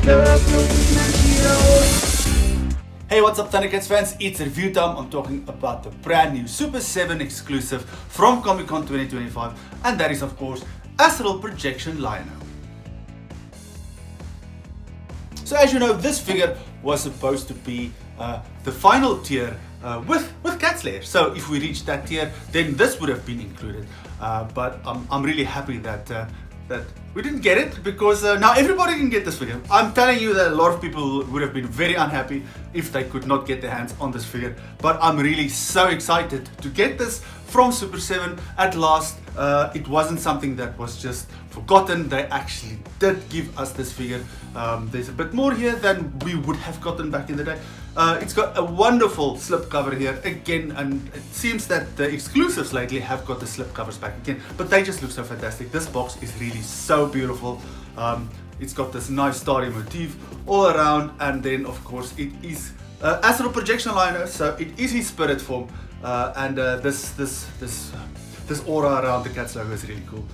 Hey, what's up ThunderCats fans? It's review time. I'm talking about the brand new Super7 exclusive from Comic-Con 2025, and that is of course Astral Projection Lino. So as you know, this figure was supposed to be the final tier with Cat Slayer. So if we reach that tier, then this would have been included. But I'm really happy that we didn't get it, because now everybody can get this figure. I'm telling you that a lot of people would have been very unhappy if they could not get their hands on this figure. But I'm really so excited to get this from Super7 at last. It wasn't something that was just forgotten. They actually did give us this figure. There's a bit more here than we would have gotten back in the day. It's got a wonderful slip cover here again, and it seems that the exclusives lately have got the slip covers back again, but they just look so fantastic. This box is really so beautiful. It's got this nice starry motif all around, and then of course it is Astral Projection Lino, so it is his spirit form, and this aura around the Cats logo is really cool.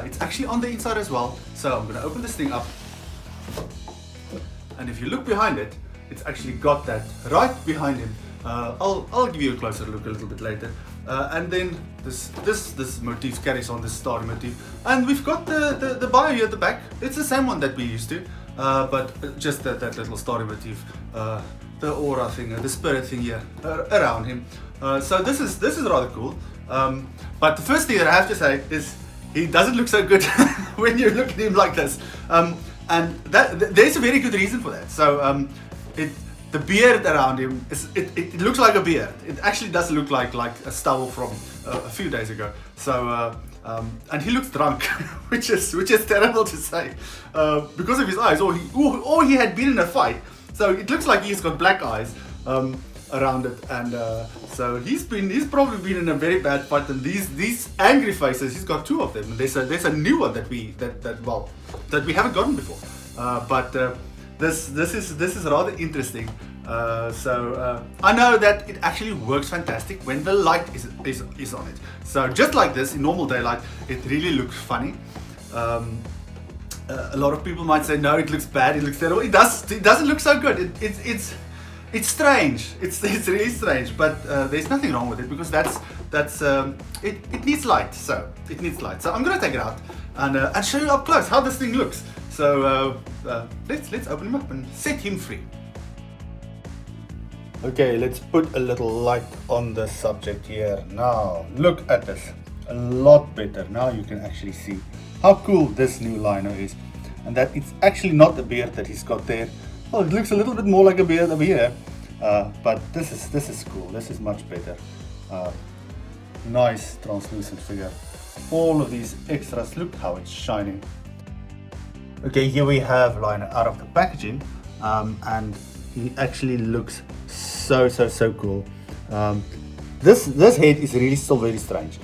It's actually on the inside as well, so I'm gonna open this thing up, and if you look behind it, it's actually got that right behind him. I'll give you a closer look a little bit later. And then this motif carries on, this starry motif, and we've got the bio here at the back. It's the same one that we used to, but just that little starry motif, the aura thing, the spirit thing here around him. So this is rather cool. But the first thing that I have to say is he doesn't look so good when you look at him like this, and there's a very good reason for that. So the beard around him it looks like a beard. It actually does look like a stubble from a few days ago. So and he looks drunk, which is terrible to say, because of his eyes, or he had been in a fight. So it looks like he's got black eyes around it, and so he's probably been in a very bad fight. And these angry faces, he's got two of them. There's a new one that we haven't gotten before, but this is rather interesting. So I know that it actually works fantastic when the light is on it. So just like this, in normal daylight, it really looks funny. A lot of people might say, no, it looks bad, it looks terrible. It doesn't look so good. It's strange. It's really strange. But there's nothing wrong with it, because it needs light. So it needs light. So I'm gonna take it out and show you up close how this thing looks. So let's open him up and set him free. Okay, let's put a little light on the subject here. Now look at this, a lot better. Now you can actually see how cool this new Lino is, and that it's actually not the beard that he's got there. Well, it looks a little bit more like a beard over here, but this is cool. This is much better. Nice translucent figure. All of these extras, look how it's shining. Okay, here we have Lino out of the packaging, and he actually looks so cool. This head is really still very strange.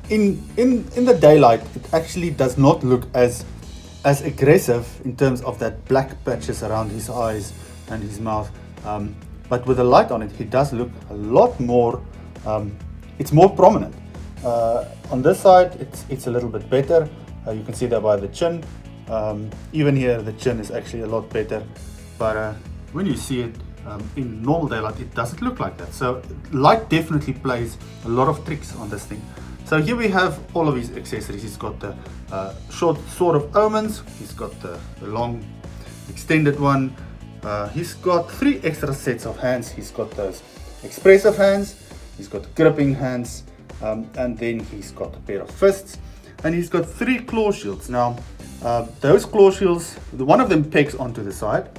In the daylight, it actually does not look as aggressive in terms of that black patches around his eyes and his mouth. But with the light on it, he does look a lot more. It's more prominent. On this side, it's a little bit better. You can see that by the chin. Even here, the chin is actually a lot better. But when you see it in normal daylight, it doesn't look like that. So light definitely plays a lot of tricks on this thing. So here we have all of his accessories. He's got the short Sword of Omens. He's got the long extended one. He's got 3 extra sets of hands. He's got those expressive hands. He's got gripping hands. And then he's got a pair of fists. And he's got 3 claw shields. Now, those claw shields, one of them pegs onto the side.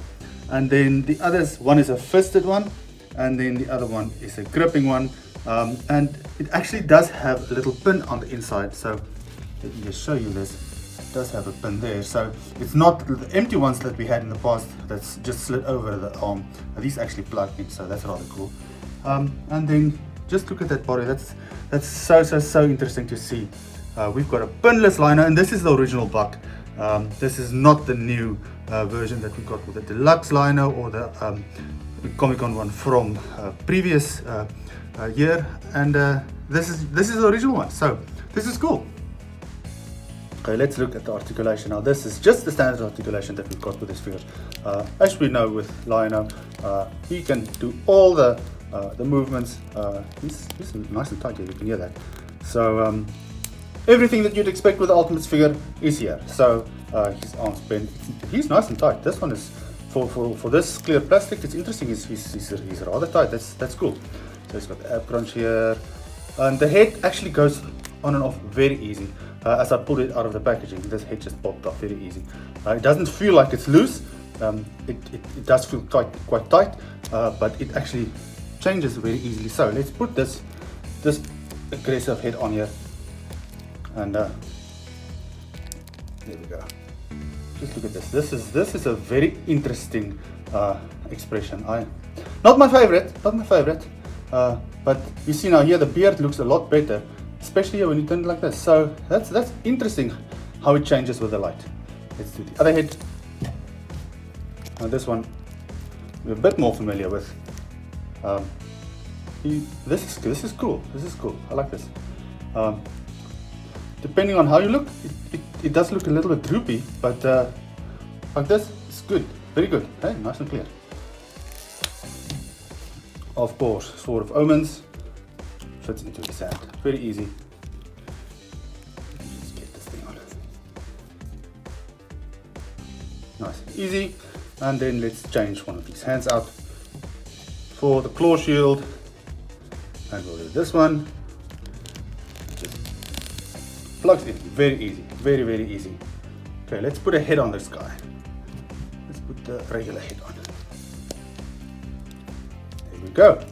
And then the others, one is a fisted one. And then the other one is a gripping one. And it actually does have a little pin on the inside. So let me just show you this. It does have a pin there. So it's not the empty ones that we had in the past that's just slid over the arm. These actually plug in, so that's rather cool. And then just look at that body. That's so interesting to see. We've got a pinless Lino, and this is the original buck. This is not the new version that we got with the deluxe Lino or the Comic-Con one from previous year, and this is the original one, so this is cool. Okay, let's look at the articulation. Now this is just the standard articulation that we've got with this figure. As we know with Lionel, he can do all the movements. He's nice and tight here, you can hear that. So everything that you'd expect with the Ultimates figure is here. So his arms bend, he's nice and tight. This one is, for this clear plastic, it's interesting, he's rather tight, that's cool. So he's got the ab crunch here, and the head actually goes on and off very easy. As I pulled it out of the packaging, this head just popped off very easy. It doesn't feel like it's loose, it does feel quite tight, but it actually changes very easily. So let's put this aggressive head on here, and there we go. Just look at this. This is a very interesting expression. Not my favorite, but you see now here the beard looks a lot better, especially when you turn it like this. So that's interesting how it changes with the light. Let's do the other head. Now this one we're a bit more familiar with. This is cool. This is cool. I like this. Depending on how you look, it does look a little bit droopy, but like this, it's good, very good. Hey, nice and clear. Of course, Sword of Omens fits into his hand. Very easy. Just get this thing on. Nice and easy. And then let's change one of these hands out for the claw shield. And we'll do this one. Just plugs in. Very easy. Very, very easy. Okay, let's put a head on this guy. Let's put the regular head on. There we go.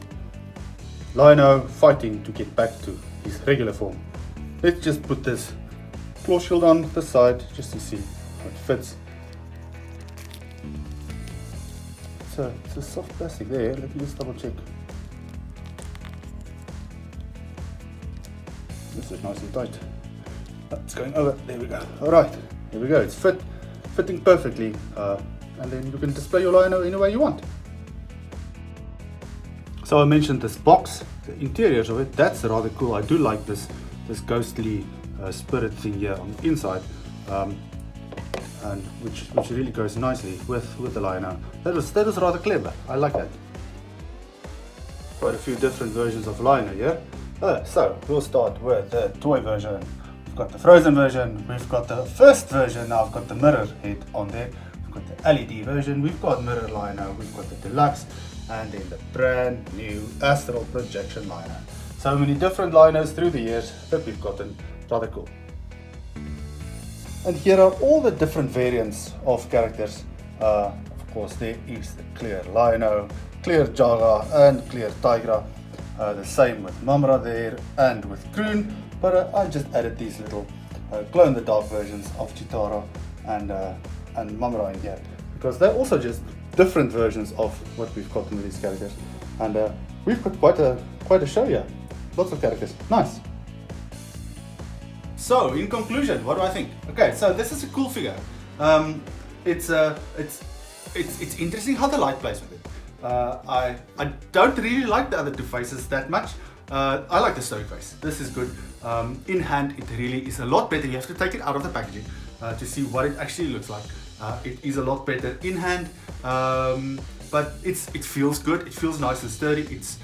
Lino fighting to get back to his regular form. Let's just put this claw shield on the side just to see how it fits. It's a soft plastic there. Let me just double check. This is nice and tight. It's going over. There we go. All right. There we go. It's fitting perfectly, and then you can display your Lino any way you want. So I mentioned this box, the interiors of it. That's rather cool. I do like this ghostly spirit thing here on the inside, and which really goes nicely with the Lino. That was rather clever. I like that. Quite a few different versions of Lino here. So we'll start with the toy version. We've got the frozen version. We've got the first version. Now I've got the mirror head on there. We've got the LED version. We've got mirror Lino. We've got the deluxe, and then the brand new Astral Projection Lino. So many different Linos through the years that we've gotten. Rather cool. And here are all the different variants of characters. Of course, there is the clear Lino, clear Jaga, and clear Tigra. The same with Mamra there and with Kroon, but I just added these little glow-in-the-dark versions of Chitara and Mamra in here, because they're also just different versions of what we've got in these characters. And we've got quite a show here. Lots of characters. Nice. So, in conclusion, what do I think? Okay, so this is a cool figure. It's interesting how the light plays with it. I don't really like the other two faces that much. I like the stoic face. This is good. In hand, it really is a lot better. You have to take it out of the packaging to see what it actually looks like. It is a lot better in hand, but it feels good. It feels nice and sturdy. It's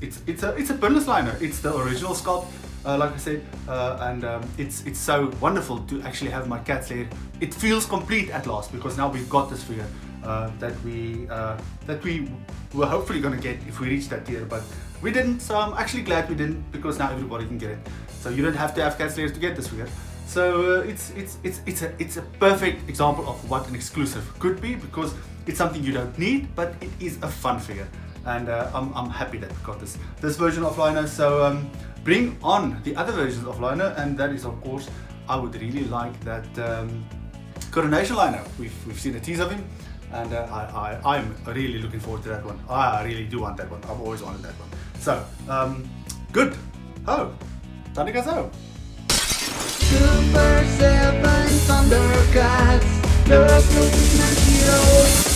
a burless Lino. It's the original sculpt, like I said, and it's so wonderful to actually have my cat's lair. It feels complete at last, because now we've got this figure that we were hopefully going to get if we reached that tier, but we didn't. So I'm actually glad we didn't, because now everybody can get it. So you don't have to have cat's lairs to get this figure. So it's a perfect example of what an exclusive could be, because it's something you don't need, but it is a fun figure. And I'm happy that we got this version of Lino. So bring on the other versions of Lino, and that is, of course, I would really like that Coronation Lino. We've seen a tease of him, and I'm really looking forward to that one. I really do want that one. I've always wanted that one. So good. ThunderCats out. Super7 ThunderCats, the ultimate heroes.